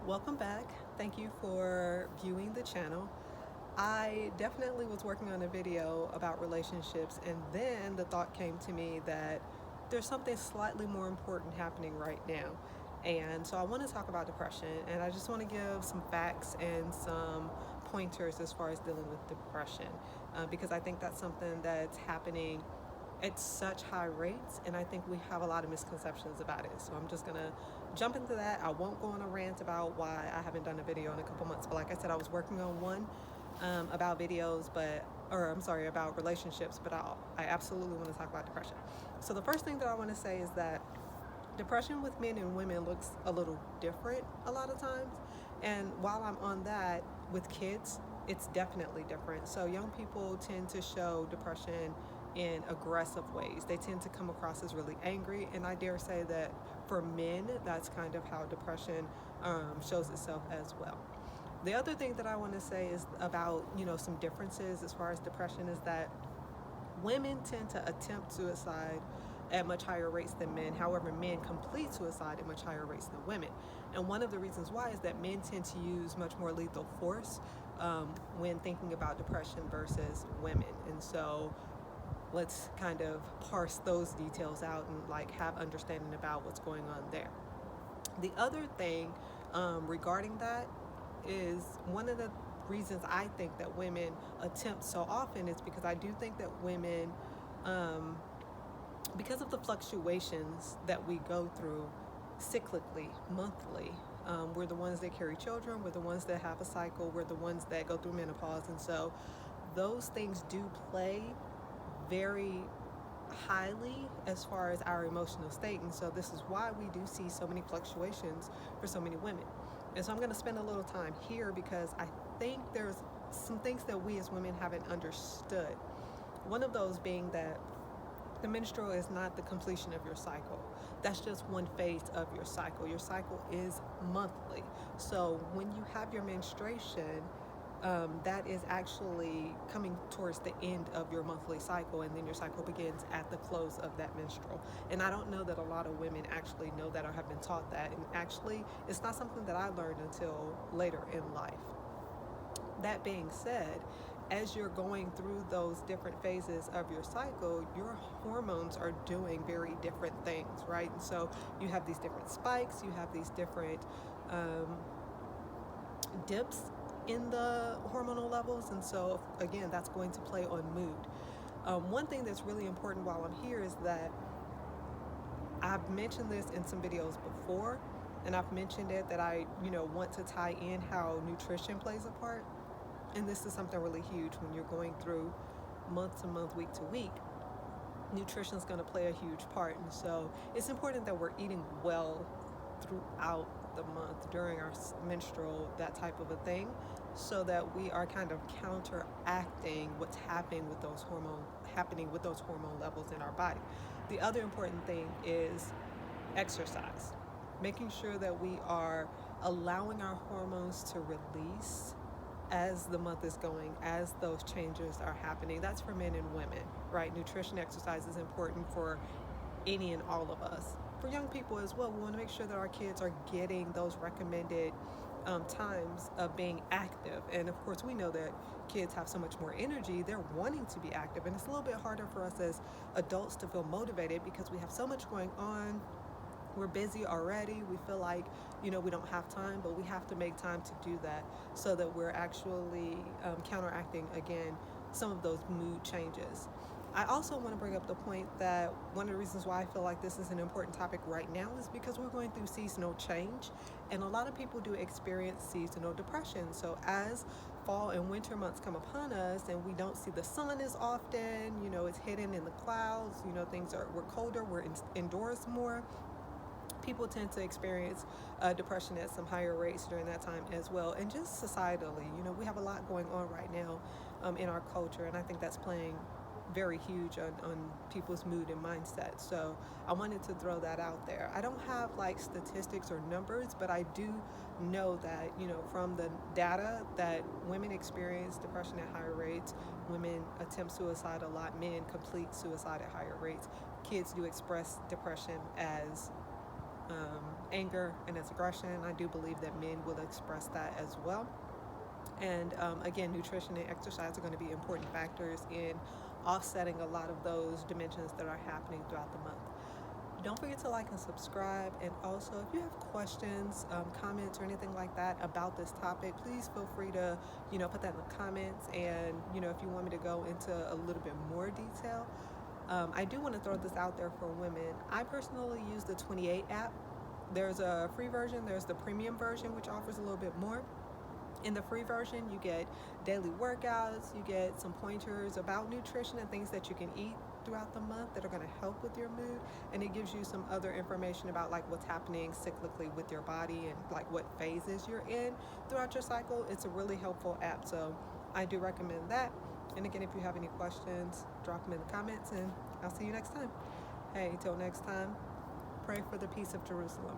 Welcome back. Thank you for viewing the channel. I definitely was working on a video about relationships, and then the thought came to me that there's something slightly more important happening right now. And so I want to talk about depression, and I just want to give some facts and some pointers as far as dealing with depression, because I think that's something that's happening at such high rates, and I think we have a lot of misconceptions about it. So I'm just gonna jump into that. I won't go on a rant about why I haven't done a video in a couple months, but like I said, I was working on one about videos, about relationships, but I absolutely want to talk about depression. So the first thing that I want to say is that depression with men and women looks a little different a lot of times. And while I'm on that, with kids, it's definitely different. So young people tend to show depression in aggressive ways. They tend to come across as really angry, and I dare say that for men, that's kind of how depression shows itself as well. The other thing that I want to say is about some differences as far as depression is that women tend to attempt suicide at much higher rates than men. However, men complete suicide at much higher rates than women. And one of the reasons why is that men tend to use much more lethal force when thinking about depression versus women. And so let's kind of parse those details out and have understanding about what's going on there. The other thing regarding that is one of the reasons I think that women attempt so often is because I do think that women, because of the fluctuations that we go through cyclically, monthly, we're the ones that carry children, we're the ones that have a cycle, we're the ones that go through menopause. And so those things do play very highly as far as our emotional state. And so this is why we do see so many fluctuations for so many women. And so I'm going to spend a little time here because I think there's some things that we as women haven't understood. One of those being that the menstrual is not the completion of your cycle. That's just one phase of your cycle. Your cycle is monthly. So when you have your menstruation, that is actually coming towards the end of your monthly cycle, and then your cycle begins at the close of that menstrual. And I don't know that a lot of women actually know that or have been taught that. And actually, it's not something that I learned until later in life. That being said, as you're going through those different phases of your cycle, your hormones are doing very different things, right? And so you have these different spikes, you have these different dips in the hormonal levels, and so again, that's going to play on mood. One thing that's really important while I'm here is that I've mentioned this in some videos before, and I've mentioned it that I want to tie in how nutrition plays a part. And this is something really huge when you're going through month to month, week to week. Nutrition is going to play a huge part. And so it's important that we're eating well throughout the month during our menstrual, that type of a thing, so that we are kind of counteracting what's happening with those hormone levels in our body. The other important thing is exercise, making sure that we are allowing our hormones to release as the month is going, as those changes are happening. That's for men and women, right? Nutrition, exercise is important for any and all of us. For young people as well, we want to make sure that our kids are getting those recommended times of being active. And of course, we know that kids have so much more energy, they're wanting to be active. And it's a little bit harder for us as adults to feel motivated because we have so much going on. We're busy already. We feel like, we don't have time, but we have to make time to do that so that we're actually counteracting, again, some of those mood changes. I also want to bring up the point that one of the reasons why I feel like this is an important topic right now is because we're going through seasonal change, and a lot of people do experience seasonal depression. So as fall and winter months come upon us and we don't see the sun as often, it's hidden in the clouds, we're colder, we're indoors more. People tend to experience depression at some higher rates during that time as well. And just societally, we have a lot going on right now in our culture, and I think that's playing very huge on people's mood and mindset. So I wanted to throw that out there. I don't have statistics or numbers, but I do know that, from the data that women experience depression at higher rates, women attempt suicide a lot, men complete suicide at higher rates. Kids do express depression as anger and as aggression. I do believe that men will express that as well. And again, nutrition and exercise are going to be important factors in offsetting a lot of those dimensions that are happening throughout the month. Don't forget to like and subscribe. And also, if you have questions, comments, or anything like that about this topic, please feel free to, put that in the comments. And, if you want me to go into a little bit more detail, I do want to throw this out there for women. I personally use the 28 app. There's a free version, there's the premium version, which offers a little bit more. In the free version, you get daily workouts, you get some pointers about nutrition and things that you can eat throughout the month that are going to help with your mood, and it gives you some other information about like what's happening cyclically with your body and like what phases you're in throughout your cycle. It's a really helpful app, so I do recommend that. And again, if you have any questions, drop them in the comments, and I'll see you next time. Hey, till next time, pray for the peace of Jerusalem.